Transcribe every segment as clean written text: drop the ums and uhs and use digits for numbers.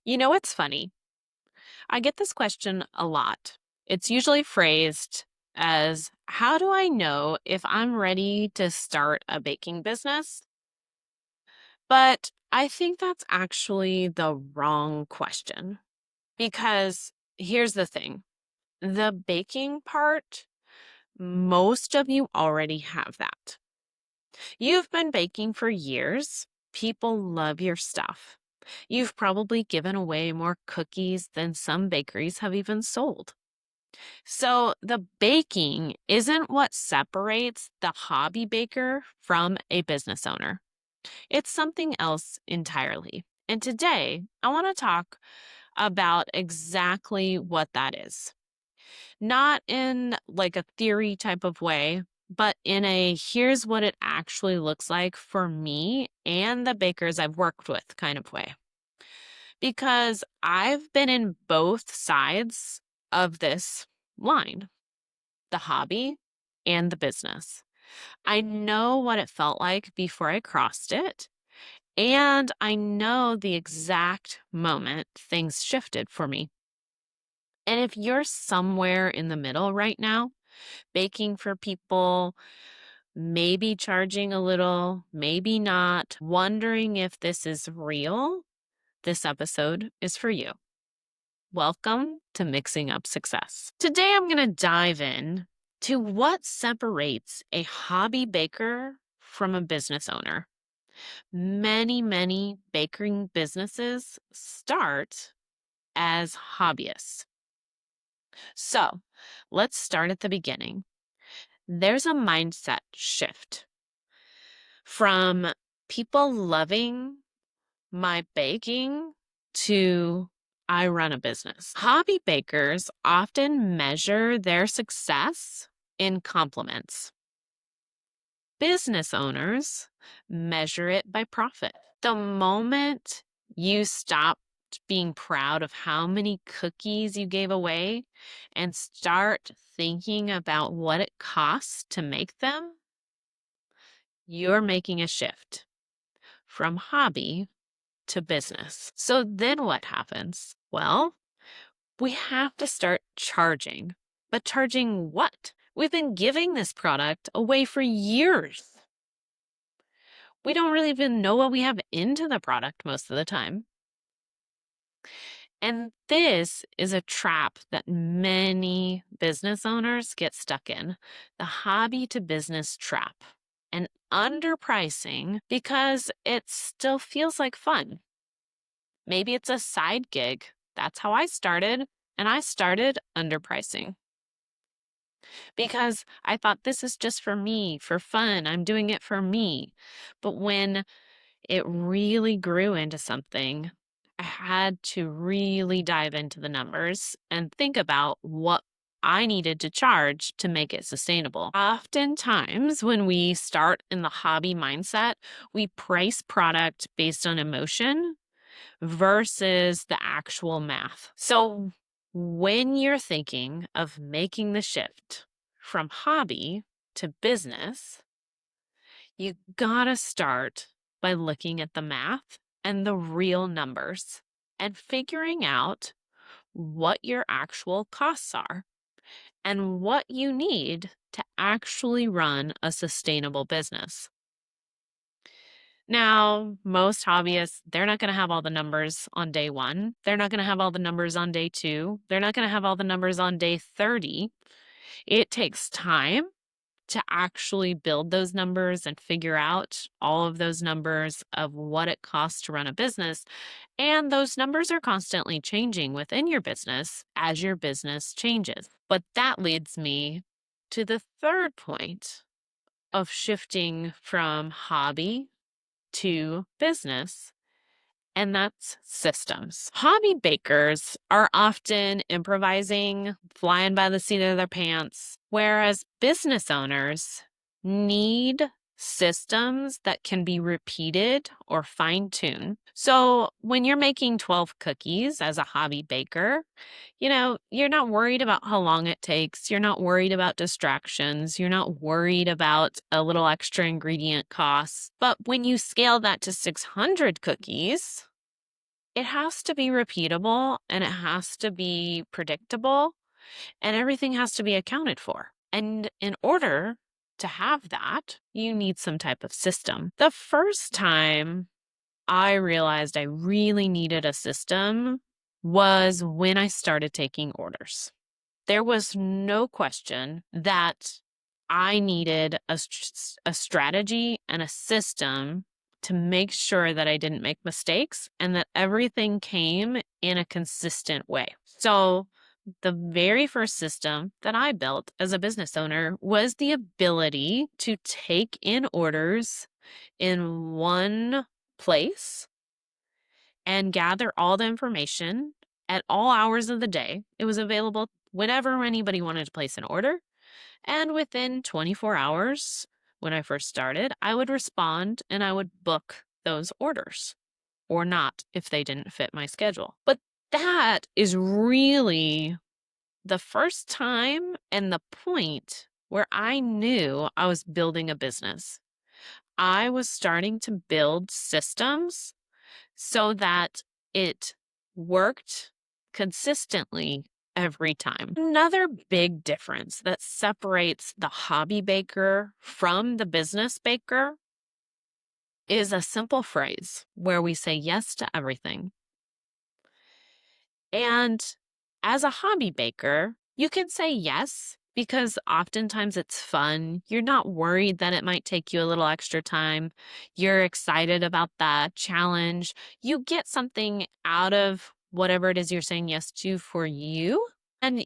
You know, it's funny. I get this question a lot. It's usually phrased as, how do I know if I'm ready to start a baking business? But I think that's actually the wrong question because here's the thing, the baking part, most of you already have that. You've been baking for years. People love your stuff. You've probably given away more cookies than some bakeries have even sold. So, the baking isn't what separates the hobby baker from a business owner. It's something else entirely. And today, I want to talk about exactly what that is. Not in like a theory type of way, but in a here's what it actually looks like for me and the bakers I've worked with kind of way. Because I've been in both sides of this line, the hobby and the business. I know what it felt like before I crossed it, and I know the exact moment things shifted for me. And if you're somewhere in the middle right now, baking for people, maybe charging a little, maybe not, wondering if this is real, this episode is for you. Welcome to Mixing Up Success. Today I'm going to dive in to what separates a hobby baker from a business owner. Many baking businesses start as hobbyists. So let's start at the beginning. There's a mindset shift from people loving my baking to I run a business. Hobby bakers often measure their success in compliments. Business owners measure it by profit. The moment you stop being proud of how many cookies you gave away and start thinking about what it costs to make them, you're making a shift from hobby to business. So then what happens? Well, we have to start charging. But charging what? We've been giving this product away for years. We don't really even know what we have into the product most of the time. And this is a trap that many business owners get stuck in, the hobby to business trap, and underpricing because it still feels like fun. Maybe it's a side gig. That's how I started, and I started underpricing because I thought this is just for me, for fun. I'm doing it for me. But when it really grew into something, I had to really dive into the numbers and think about what I needed to charge to make it sustainable. Oftentimes, when we start in the hobby mindset, we price product based on emotion versus the actual math. So, when you're thinking of making the shift from hobby to business, you gotta start by looking at the math and the real numbers and figuring out what your actual costs are and what you need to actually run a sustainable business. Now, most hobbyists, they're not going to have all the numbers on day one. They're not going to have all the numbers on day two. They're not going to have all the numbers on day 30. It takes time to actually build those numbers and figure out all of those numbers of what it costs to run a business. And those numbers are constantly changing within your business as your business changes. But that leads me to the third point of shifting from hobby to business, and that's systems. Hobby bakers are often improvising, flying by the seat of their pants, whereas business owners need systems that can be repeated or fine-tuned. So when you're making 12 cookies as a hobby baker, you're not worried about how long it takes. You're not worried about distractions. You're not worried about a little extra ingredient costs. But when you scale that to 600 cookies, It has to be repeatable and it has to be predictable and everything has to be accounted for. And in order to have that, you need some type of system. The first time I realized I really needed a system was when I started taking orders. There was no question that I needed a strategy and a system to make sure that I didn't make mistakes and that everything came in a consistent way. So, the very first system that I built as a business owner was the ability to take in orders in one place and gather all the information at all hours of the day. It was available whenever anybody wanted to place an order. And within 24 hours, when I first started, I would respond and I would book those orders or not if they didn't fit my schedule. But that is really the first time and the point where I knew I was building a business. I was starting to build systems so that it worked consistently every time. Another big difference that separates the hobby baker from the business baker is a simple phrase where we say yes to everything. And as a hobby baker, you can say yes because oftentimes it's fun. You're not worried that it might take you a little extra time. You're excited about that challenge. You get something out of whatever it is you're saying yes to for you. And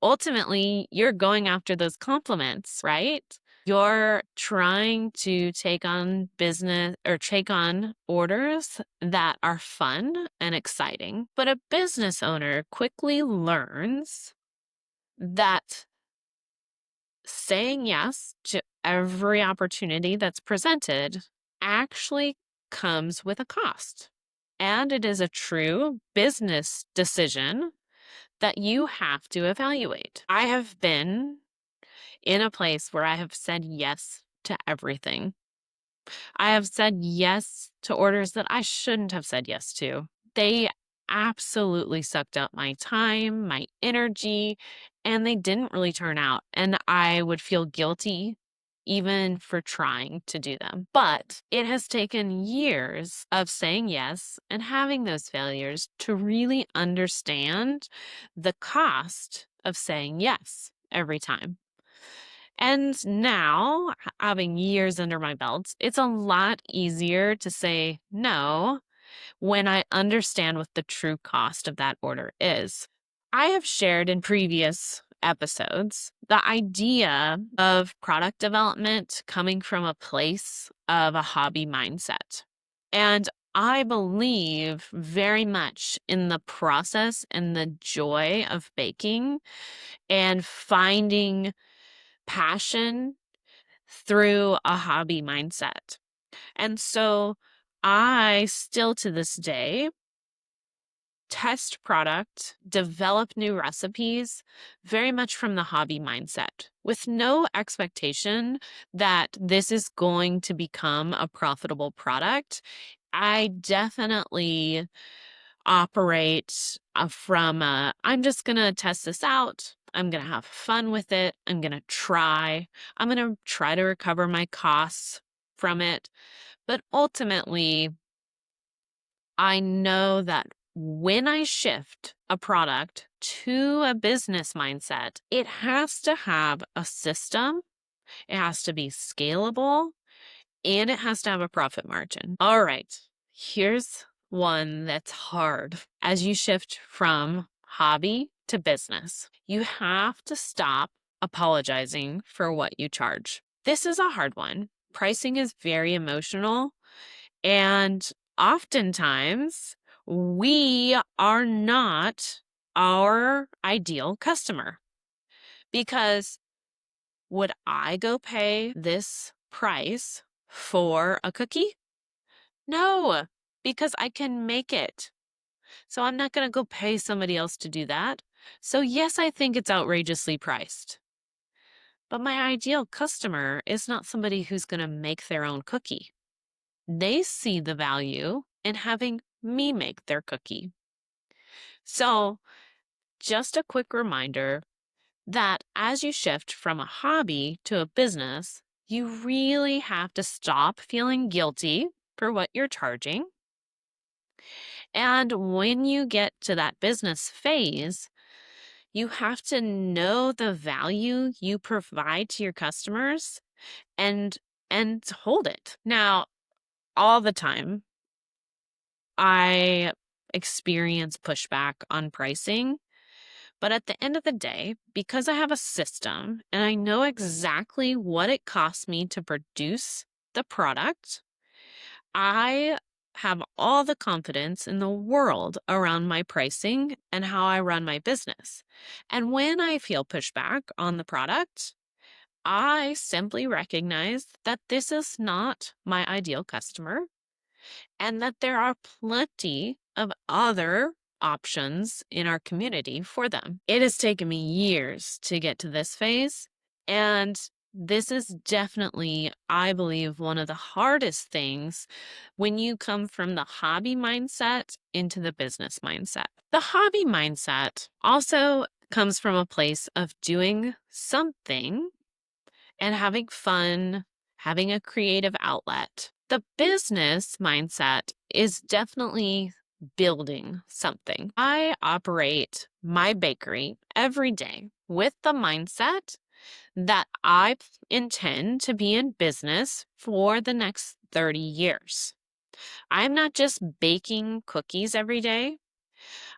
ultimately, you're going after those compliments, right? You're trying to take on business or take on orders that are fun and exciting. But a business owner quickly learns that saying yes to every opportunity that's presented actually comes with a cost. And it is a true business decision that you have to evaluate. I have been in a place where I have said yes to everything. I have said yes to orders that I shouldn't have said yes to. They absolutely sucked up my time, my energy, and they didn't really turn out. And I would feel guilty even for trying to do them. But it has taken years of saying yes and having those failures to really understand the cost of saying yes every time. And now, having years under my belt, it's a lot easier to say no when I understand what the true cost of that order is. I have shared in previous episodes the idea of product development coming from a place of a hobby mindset. And I believe very much in the process and the joy of baking and finding passion through a hobby mindset. And so I still to this day test product, develop new recipes very much from the hobby mindset with no expectation that this is going to become a profitable product. I definitely operate from I'm just going to test this out. I'm going to have fun with it. I'm going to try. I'm going to try to recover my costs from it. But ultimately, I know that when I shift a product to a business mindset, it has to have a system, it has to be scalable, and it has to have a profit margin. All right, here's one that's hard. As you shift from hobby to business, you have to stop apologizing for what you charge. This is a hard one. Pricing is very emotional, and oftentimes we are not our ideal customer because would I go pay this price for a cookie? No, because I can make it. So I'm not going to go pay somebody else to do that. So, yes, I think it's outrageously priced. But my ideal customer is not somebody who's going to make their own cookie. They see the value and having me make their cookie. So, just a quick reminder that as you shift from a hobby to a business, you really have to stop feeling guilty for what you're charging. And when you get to that business phase, you have to know the value you provide to your customers and hold it. Now, all the time I experience pushback on pricing, but at the end of the day, because I have a system and I know exactly what it costs me to produce the product, I have all the confidence in the world around my pricing and how I run my business. And when I feel pushback on the product, I simply recognize that this is not my ideal customer and that there are plenty of other options in our community for them. It has taken me years to get to this phase, and this is definitely, I believe, one of the hardest things when you come from the hobby mindset into the business mindset. The hobby mindset also comes from a place of doing something and having fun, having a creative outlet. The business mindset is definitely building something. I operate my bakery every day with the mindset that I intend to be in business for the next 30 years. I'm not just baking cookies every day.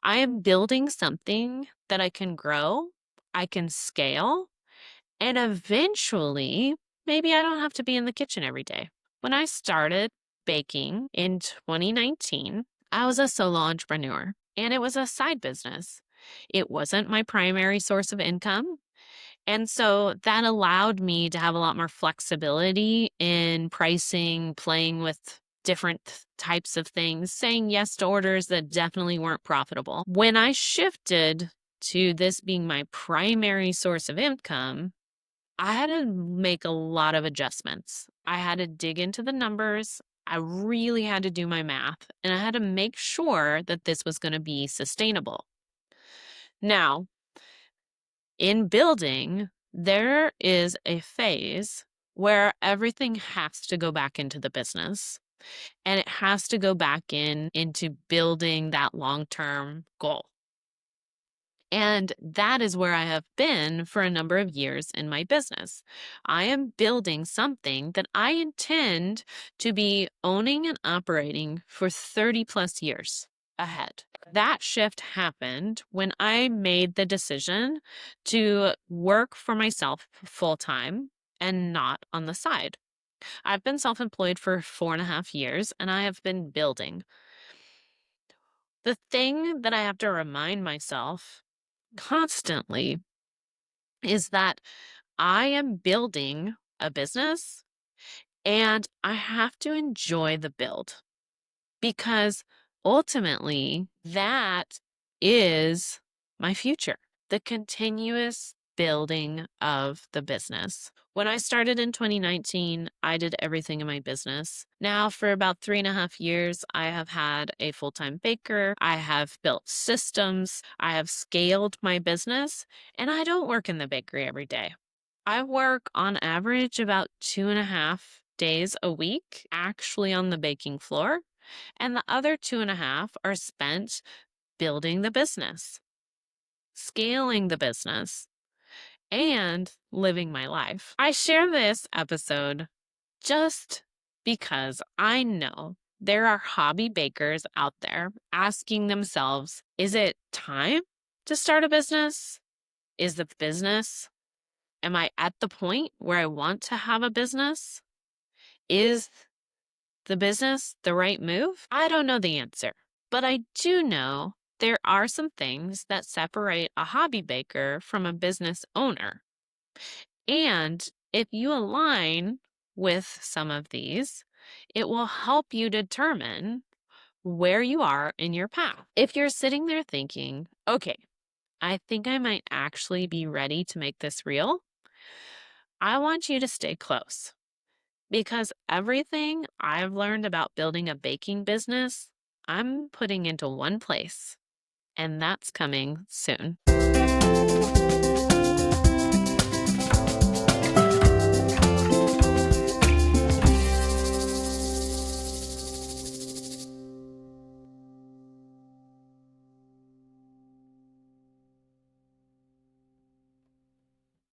I am building something that I can grow, I can scale, and eventually, maybe I don't have to be in the kitchen every day. When I started baking in 2019, I was a solo entrepreneur and it was a side business. It wasn't my primary source of income. And so that allowed me to have a lot more flexibility in pricing, playing with different types of things, saying yes to orders that definitely weren't profitable. When I shifted to this being my primary source of income, I had to make a lot of adjustments. I had to dig into the numbers. I really had to do my math, and I had to make sure that this was going to be sustainable. Now, in building, there is a phase where everything has to go back into the business and it has to go back into building that long-term goal. And that is where I have been for a number of years in my business. I am building something that I intend to be owning and operating for 30 plus years ahead. That shift happened when I made the decision to work for myself full time and not on the side. I've been self employed for 4.5 years and I have been building. The thing that I have to remind myself constantly is that I am building a business and I have to enjoy the build because ultimately that is my future, the continuous building of the business. When I started in 2019, I did everything in my business. Now, for about 3.5 years, I have had a full time baker. I have built systems. I have scaled my business, and I don't work in the bakery every day. I work on average about 2.5 days a week actually on the baking floor, and the other 2.5 are spent building the business, scaling the business, and living my life. I share this episode just because I know there are hobby bakers out there asking themselves, is it time to start a business? Is the business, am I at the point where I want to have a business? Is the business the right move? I don't know the answer, but I do know there are some things that separate a hobby baker from a business owner. And if you align with some of these, it will help you determine where you are in your path. If you're sitting there thinking, okay, I think I might actually be ready to make this real, I want you to stay close because everything I've learned about building a baking business, I'm putting into one place, and that's coming soon.